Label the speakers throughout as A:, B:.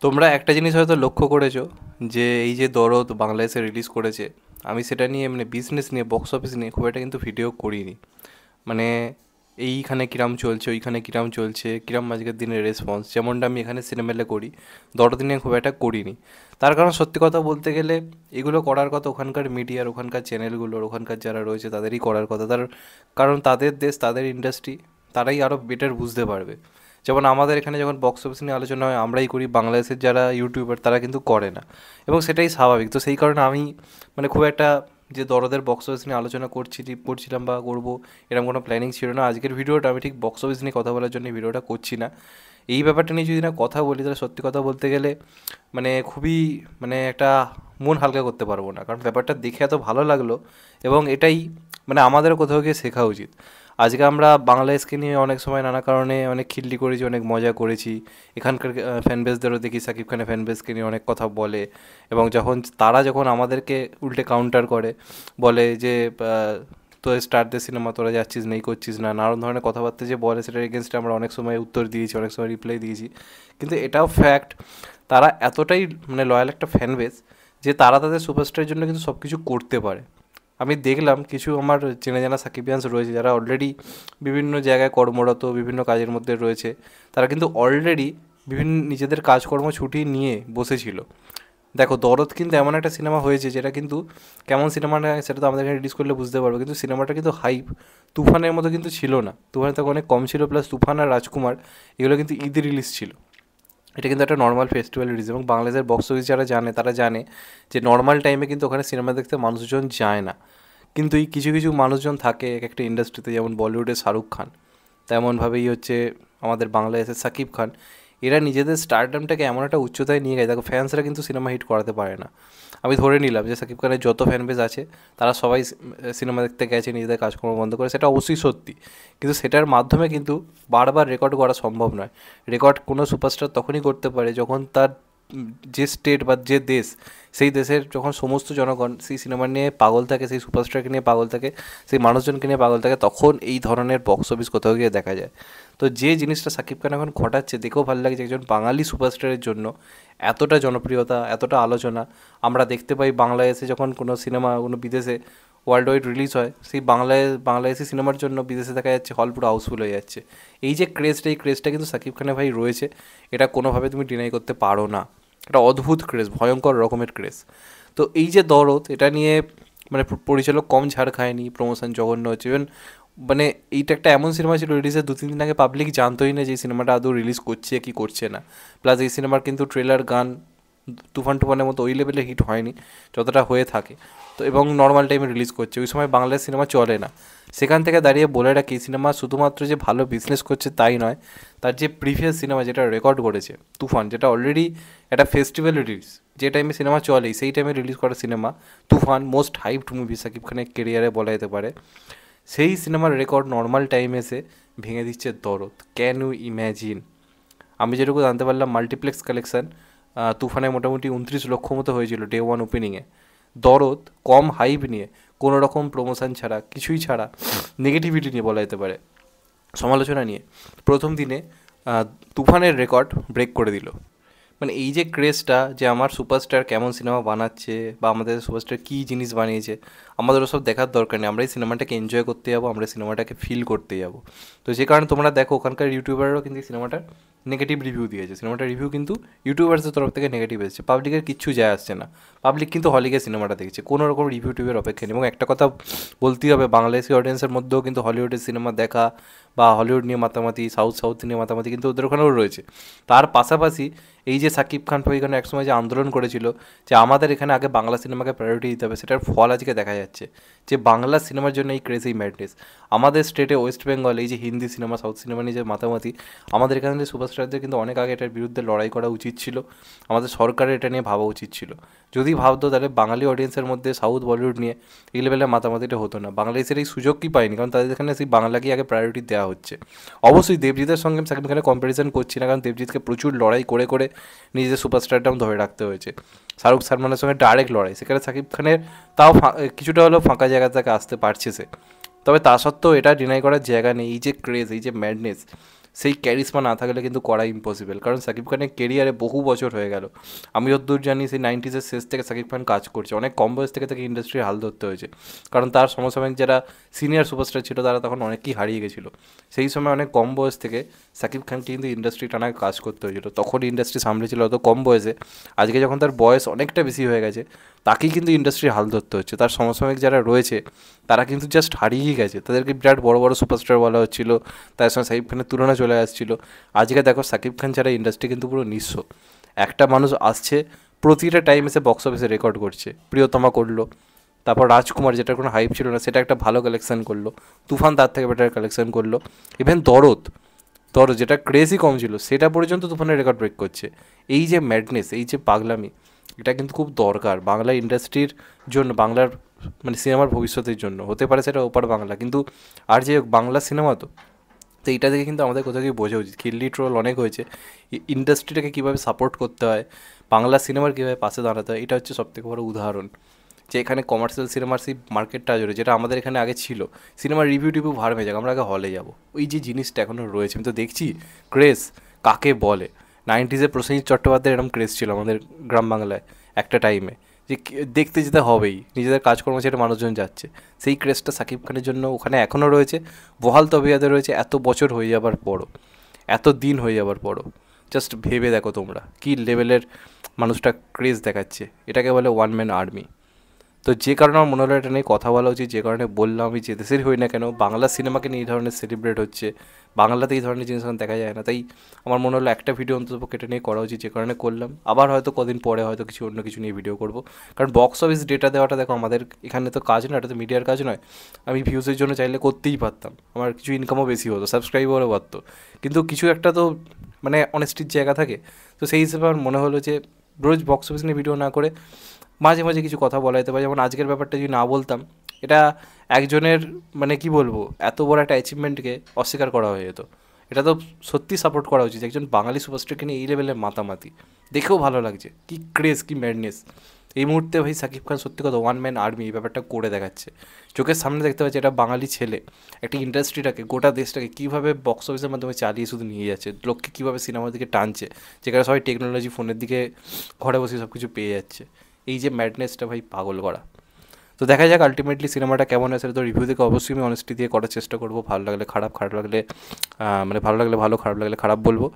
A: তোমরা একটা জিনিস হয়তো লক্ষ্য করেছো যে এই যে দরদ বাংলাদেশে রিলিজ করেছে, আমি সেটা নিয়ে মানে বিজনেস নিয়ে বক্স অফিস নিয়ে খুব একটা কিন্তু ভিডিও করিনি। মানে এইখানে কিরাম চলছে, ওইখানে কিরাম চলছে, কিরাম আজকের দিনের রেসপন্স, যেমনটা আমি এখানে সিনেমেলে করি, দরদ নিয়ে খুব একটা করিনি। তার কারণ সত্যি কথা বলতে গেলে এগুলো করার কথা ওখানকার মিডিয়ার, ওখানকার চ্যানেলগুলোর, ওখানকার যারা রয়েছে তাদেরই করার কথা। কারণ তাদের দেশ, তাদের ইন্ডাস্ট্রি, তারাই আরও বেটার বুঝতে পারবে। যেমন আমাদের এখানে যখন বক্স অফিস নিয়ে আলোচনা হয় আমরাই করি, বাংলাদেশের যারা ইউটিউবার তারা কিন্তু করে না, এবং সেটাই স্বাভাবিক। তো সেই কারণে আমি মানে খুব একটা যে দরদের বক্স অফিস নিয়ে আলোচনা করছিলাম বা করবো এরকম কোনো প্ল্যানিং ছিল না। আজকের ভিডিওটা আমি ঠিক বক্স অফিস নিয়ে কথা বলার জন্য এই ভিডিওটা করছি না। এই ব্যাপারটা নিয়ে যদি না কথা বলি তাহলে সত্যি কথা বলতে গেলে মানে খুবই মানে একটা মন হালকা করতে পারবো না, কারণ ব্যাপারটা দেখে এত ভালো লাগলো। এবং এটাই মানে আমাদেরও কোথাও গিয়ে শেখা উচিত। আজকে আমরা বাংলাদেশকে নিয়ে অনেক সময় নানা কারণে অনেক খিল্লি করেছি, অনেক মজা করেছি। এখানকার ফ্যান বেসদেরও দেখি সাকিব খানের ফ্যান বেসকে নিয়ে অনেক কথা বলে, এবং যখন আমাদেরকে উল্টে কাউন্টার করে, বলে যে তো স্টারদের সিনেমা তোরা যাচ্ছিস না, এই করছিস না, নানান ধরনের কথাবার্তা যে বলে, সেটার এগেনস্টে আমরা অনেক সময় উত্তর দিয়েছি, অনেক সময় রিপ্লাই দিয়েছি। কিন্তু এটাও ফ্যাক্ট, তারা এতটাই মানে লয়াল একটা ফ্যান বেস যে তারা তাদের সুপারস্টারের জন্য কিন্তু সব কিছু করতে পারে। আমি দেখলাম কিছু আমার চেনা জানা সাকিবিয়ানস রয়েছে যারা অলরেডি বিভিন্ন জায়গায় কর্মরত, বিভিন্ন কাজের মধ্যে রয়েছে। তারা কিন্তু অলরেডি বিভিন্ন নিজেদের কাজকর্ম ছুটি নিয়ে বসেছিল। দেখো, দরদ কিন্তু এমন একটা সিনেমা হয়েছে যেটা কিন্তু কেমন সিনেমাটা সেটা তো আমাদের এখানে রিলিজ করলে বুঝতে পারবো, কিন্তু সিনেমাটা কিন্তু হাইপ তুফানের মতো কিন্তু ছিল না। তুফানের থেকে অনেক কম ছিল, প্লাস তুফান আর রাজকুমার এগুলো কিন্তু ঈদে রিলিজ ছিল। এটা কিন্তু একটা নর্মাল ফেস্টিভ্যাল রিলিজ, এবং বাংলাদেশের বক্স অফিস যারা জানে তারা জানে যে নর্মাল টাইমে কিন্তু ওখানে সিনেমা দেখতে মানুষজন যায় না। কিন্তু এই কিছু কিছু মানুষজন থাকে এক একটা ইন্ডাস্ট্রিতে, যেমন বলিউডের শাহরুখ খান, তেমনভাবেই হচ্ছে আমাদের বাংলাদেশের সাকিব খান। এরা নিজেদের স্টারডামটাকে এমন একটা উচ্চতায় নিয়ে গেছে, দেখো ফ্যান্সরা কিন্তু সিনেমা হিট করাতে পারে না। আমি ধরে নিলাম যে সাকিব খানের যত ফ্যান বেস আছে তারা সবাই সিনেমা দেখতে গেছে নিজেদের কাজকর্ম বন্ধ করে, সেটা অবশ্যই সত্যি। কিন্তু সেটার মাধ্যমে কিন্তু বারবার রেকর্ড করা সম্ভব নয়। রেকর্ড কোনো সুপারস্টার তখনই করতে পারে যখন তার যে স্টেট বা যে দেশ, সেই দেশের যখন সমস্ত জনগণ সেই সিনেমা নিয়ে পাগল থাকে, সেই সুপারস্টারকে নিয়ে পাগল থাকে, সেই মানুষজনকে নিয়ে পাগল থাকে, তখন এই ধরনের বক্স অফিস কোথাও গিয়ে দেখা যায়। তো যে জিনিসটা সাকিব খান এখন ঘটাচ্ছে দেখেও ভালো লাগে যে একজন বাঙালি সুপারস্টারের জন্য এতটা জনপ্রিয়তা, এতটা আলোচনা আমরা দেখতে পাই। বাংলাদেশে যখন কোনো সিনেমা কোনো বিদেশে ওয়ার্ল্ড ওয়াইড রিলিজ হয়, সেই বাংলাদেশি সিনেমার জন্য বিদেশে দেখা যাচ্ছে হল পুরো হাউসফুল হয়ে যাচ্ছে। এই যে ক্রেজটা, এই ক্রেজটা কিন্তু সাকিব খানের ভাই রয়েছে, এটা কোনোভাবে তুমি ডিনাই করতে পারো না। একটা অদ্ভুত ক্রেজ, ভয়ঙ্কর রকমের ক্রেজ। তো এই যে দরদ, এটা নিয়ে মানে পরিচালক কম ঝাড় খায়নি, প্রমোশন জঘন্য হচ্ছে। ইভেন মানে এইটা একটা এমন সিনেমা ছিল রিলিজের 2-3 দিন আগে পাবলিক জানতোই না যে এই সিনেমাটা আদৌ রিলিজ করছে কি করছে না। প্লাস এই সিনেমার কিন্তু ট্রেলার, গান তুফান টুফানের মতো ওই লেভেলে হিট হয়নি যতটা হয়ে থাকে। তো এবং নর্মাল টাইমে রিলিজ করছে, ওই সময় বাংলার সিনেমা চলে না। সেখান থেকে দাঁড়িয়ে বলে রাখি, সিনেমা শুধুমাত্র যে ভালো বিজনেস করছে তাই নয়, তার যে প্রিভিয়াস সিনেমা যেটা রেকর্ড করেছে তুফান, যেটা অলরেডি একটা ফেস্টিভ্যাল রিলিজ, যে টাইমে সিনেমা চলেই সেই টাইমে রিলিজ করা সিনেমা তুফান, মোস্ট হাইপড মুভি সাকিব খানের কেরিয়ারে বলা যেতে পারে, সেই সিনেমার রেকর্ড নর্মাল টাইমে এসে ভেঙে দিচ্ছে দরদ। Can you imagine? আমি যেটুকু জানতে পারলাম মাল্টিপ্লেক্স কালেকশান তুফানে মোটামুটি 29 লক্ষ মতো হয়েছিল ডে ওয়ান ওপেনিংয়ে। দরদ কম হাইপ নিয়ে, কোনো রকম প্রমোশন ছাড়া, কিছুই ছাড়া, নেগেটিভিটি নিয়ে বলা যেতে পারে, সমালোচনা নিয়ে প্রথম দিনে তুফানের রেকর্ড ব্রেক করে দিল। মানে এই যে ক্রেজটা, যে আমার সুপারস্টার কেমন সিনেমা বানাচ্ছে বা আমাদের সুপারস্টার কী জিনিস বানিয়েছে, আমাদের ওসব দেখার দরকার নেই। আমরা এই সিনেমাটাকে এনজয় করতে যাবো, আমরা সিনেমাটাকে ফিল করতে যাবো। তো যে কারণে তোমরা দেখো ওখানকার ইউটিউবাররাও কিন্তু এই সিনেমাটার নেগেটিভ রিভিউ দিয়েছে। সিনেমাটার রিভিউ কিন্তু ইউটিউবার্সের তরফ থেকে নেগেটিভ এসেছে, পাবলিকের কিচ্ছু যায় আসছে না। পাবলিক কিন্তু হলে গিয়ে সিনেমাটা দেখছে, কোনো রকম রিভিউ টিভিউর অপেক্ষা নেই। এবং একটা কথা বলতেই হবে, বাংলাদেশি অডিয়েন্সের মধ্যেও কিন্তু হলিউডের সিনেমা দেখা বা হলিউড নিয়ে মাতামাতি, সাউথ নিয়ে মাতামাতি কিন্তু ওদের ওখানেও রয়েছে। তার পাশাপাশি এই যে সাকিব খান ভাই এখানে একসময় যে আন্দোলন করেছিল যে আমাদের এখানে আগে বাংলা সিনেমাকে প্রায়োরিটি দিতে হবে, সেটার ফল আজকে দেখা যাচ্ছে যে বাংলা সিনেমার জন্য এই ক্রেজি ম্যাডনেস। আমাদের স্টেটে ওয়েস্ট বেঙ্গল এই যে হিন্দি সিনেমা, সাউথ সিনেমা নিয়ে যে মাতামাতি, আমাদের এখানে যে সুপারস্টারদের কিন্তু অনেক আগে এটার বিরুদ্ধে লড়াই করা উচিত ছিল। আমাদের সরকারের এটা নিয়ে ভাবা উচিত ছিল। যদি ভাবতো তাহলে বাঙালি অডিয়েন্সের মধ্যে সাউথ বলিউড নিয়ে এই লেভেলে মাতামাতিটা হতো না। বাংলাদেশের এই সুযোগ কি পায়নি, কারণ তাদের এখানে সেই বাংলাকেই আগে প্রায়োরিটি দেওয়া হচ্ছে। অবশ্যই দেবজিতের সঙ্গে আমি সাকিব খানের কম্প্যারিজন করছি না, কারণ দেবজিৎকে প্রচুর লড়াই করে করে নিজেদের সুপারস্টারটাও ধরে রাখতে হয়েছে। শাহরুখ সালমানের সঙ্গে ডাইরেক্ট লড়াই, সেখানে সাকিব খানের তাও কিছুটা হলেও ফাঁকা জায়গা থেকে আসতে পারছে সে। তবে তা সত্ত্বেও এটা ডিনাই করার জায়গা নেই, এই যে ক্রেজ, এই যে ম্যাডনেস, সেই ক্যারিশমা না থাকলে কিন্তু করা ইম্পসিবল, কারণ সাকিব খানের কেরিয়ারে বহু বছর হয়ে গেল। আমি যতদূর জানি সেই 90s শেষ থেকে সাকিব খান কাজ করছে, অনেক কম বয়স থেকে তাকে ইন্ডাস্ট্রির হাল ধরতে হয়েছে, কারণ তার সমসাময়িক যারা সিনিয়র সুপারস্টার ছিল তারা তখন অনেকেই হারিয়ে গেছিলো। সেই সময় অনেক কম বয়স থেকে সাকিব খানকে কিন্তু ইন্ডাস্ট্রি টানায় কাজ করতে হয়েছিল, তখন ইন্ডাস্ট্রি সামলেছিল অত কম বয়সে। আজকে যখন তার বয়স অনেকটা বেশি হয়ে গেছে, তাকেই কিন্তু ইন্ডাস্ট্রির হাল ধরতে হচ্ছে। তার সমসাময়িক যারা রয়েছে তারা কিন্তু জাস্ট হারিয়েই গেছে, তাদেরকে বিরাট বড় বড় সুপারস্টার বলা হচ্ছিল, তার সঙ্গে সাকিব খানের তুলনা চলে আসছিল। আজকে দেখো সাকিব খান ছাড়া ইন্ডাস্ট্রি কিন্তু পুরো নিঃস্ব। একটা মানুষ আসছে, প্রতিটা টাইম এসে বক্স অফিসে রেকর্ড করছে। প্রিয়তমা করলো, তারপর রাজকুমার, যেটার কোনো হাইপ ছিল না, সেটা একটা ভালো কালেকশন করলো। তুফান তার থেকে বেটার কালেকশন করলো। ইভেন দরদ, যেটা ক্রেজই কম ছিল, সেটা পর্যন্ত তুফানের রেকর্ড ব্রেক করছে। এই যে ম্যাডনেস, এই যে পাগলামি, এটা কিন্তু খুব দরকার বাংলা ইন্ডাস্ট্রির জন্য, বাংলার মানে সিনেমার ভবিষ্যতের জন্য। হতে পারে সেটা ওপার বাংলা, কিন্তু আর যে বাংলা সিনেমা তো এইটা থেকে কিন্তু আমাদের কোথাও গিয়ে বোঝা উচিত। খিল্লি ট্রোল অনেক হয়েছে, ইন্ডাস্ট্রিটাকে কীভাবে সাপোর্ট করতে হয়, বাংলা সিনেমার কীভাবে পাশে দাঁড়াতে হয়, এটা হচ্ছে সবথেকে বড় উদাহরণ। যে এখানে কমার্শিয়াল সিনেমার সেই মার্কেটটা জুড়ে, যেটা আমাদের এখানে আগে ছিল, সিনেমার রিভিউ টিভিউ ভার হয়ে যাক, আমরা আগে হলে যাব, ওই যে জিনিসটা এখনও রয়েছে। আমি তো দেখছি ক্রেজ কাকে বলে। 90s প্রসেনজিৎ চট্টোপাধ্যায়ের এরকম ক্রেজ ছিল আমাদের গ্রাম বাংলায় একটা টাইমে, যে দেখতে যেতে হবেই, নিজেদের কাজকর্ম ছেড়ে মানুষজন যাচ্ছে। সেই ক্রেজটা সাকিব খানের জন্য ওখানে এখনও রয়েছে, বহাল তবিয়াতে রয়েছে, এত বছর হয়ে যাবার পরও, এত দিন হয়ে যাবার পরও। জাস্ট ভেবে দেখো তোমরা কী লেভেলের মানুষটা ক্রেজ দেখাচ্ছে। এটাকে বলে ওয়ান ম্যান আর্মি। তো যে কারণে আমার মনে হলো এটা নিয়ে কথা বলা উচিত, যে কারণে বললাম, আমি যে দেশের হই না কেন, বাংলা সিনেমাকে নিয়ে এই ধরনের সেলিব্রেট হচ্ছে, বাংলাতে এই ধরনের জিনিস এখন দেখা যায় না। তাই আমার মনে হলো একটা ভিডিও অন্ততপক্ষে এটা নিয়ে করা উচিত, যে কারণে করলাম। আবার হয়তো কদিন পরে হয়তো কিছু অন্য কিছু নিয়ে ভিডিও করব, কারণ বক্স অফিস ডেটা দেওয়াটা দেখো আমাদের এখানে তো কাজ নয়, এটা তো মিডিয়ার কাজ নয়। আমি ভিউজের জন্য চাইলে করতেই পারতাম, আমার কিছু ইনকামও বেশি হতো, সাবস্ক্রাইবারও বাড়তো, কিন্তু কিছু একটা তো মানে অনেস্টির জায়গা থাকে। তো সেই হিসেবে আমার মনে হলো যে রোজ বক্স অফিস নিয়ে ভিডিও না করে মাঝে মাঝে কিছু কথা বলা যেতে পারে। যেমন আজকের ব্যাপারটা যদি না বলতাম, এটা একজনের মানে কি বলবো, এত বড় একটা অ্যাচিভমেন্টকে অস্বীকার করা হয়ে যেত। এটা তো সত্যি সাপোর্ট করা উচিত, একজন বাঙালি সুপারস্টারকে নিয়ে এই লেভেলের মাতামাতি দেখেও ভালো লাগছে। কি ক্রেজ, কি ম্যাডনেস এই মুহূর্তে ভাই। সাকিব খান সত্যি কথা ওয়ান ম্যান আর্মি এই ব্যাপারটা করে দেখাচ্ছে, চোখের সামনে দেখতে পাচ্ছি। এটা বাঙালি ছেলে একটা ইন্ডাস্ট্রিটাকে, গোটা দেশটাকে কীভাবে বক্স অফিসের মাধ্যমে চালিয়ে শুধু নিয়ে যাচ্ছে, লোককে কীভাবে সিনেমার দিকে টানছে, যেখানে সবাই টেকনোলজি ফোনের দিকে ঘরে বসে সব কিছু পেয়ে যাচ্ছে। এই যে ম্যাডনেসটা ভাই, পাগল করা। তো দেখা যাক আলটিমেটলি সিনেমাটা কেমন হয়, সেটা তো রিভিউ থেকে অবশ্যই আমি অনেস্টি দিয়ে করার চেষ্টা করবো। ভালো লাগলে খারাপ, খারাপ লাগলে মানে ভালো লাগলে ভালো, খারাপ লাগলে খারাপ বলবো।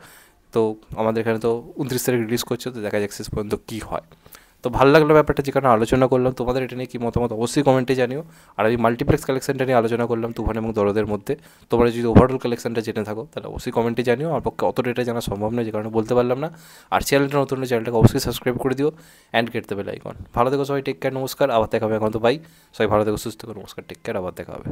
A: তো আমাদের এখানে তো 29 তারিখ রিলিজ করছে, তো দেখা যাক শেষ পর্যন্ত কী হয়। তো ভালো লাগলো ব্যাপারটা, যে কারণে আলোচনা করলাম। তোমাদের এটা নিয়ে কী মতামত অবশ্যই কমেন্টে জানিও। আর আমি মাল্টিপ্লেক্স কালেকশনটা নিয়ে আলোচনা করলাম তুফান এবং দরদের মধ্যে। তোমরা যদি ওভারঅল কালেকশনটা জেনে থাকো তাহলে অবশ্যই কমেন্টে জানিও। আমার পক্ষে অত ডেটা জানা সম্ভব নয়, যে কারণে বলতে পারলাম না। আর চ্যানেলটা নতুন হলে চ্যানেলটাকে অবশ্যই সাবস্ক্রাইব করে দিও and get the bell icon. ভালো থেকো সবাই, টেক কেয়ার, নমস্কার, আবার দেখা হবে। এখন তো বাই, সবাই ভালো থেকো, সুস্থ থেকো, নমস্কার, টেক কেয়ার, আবার দেখা হবে।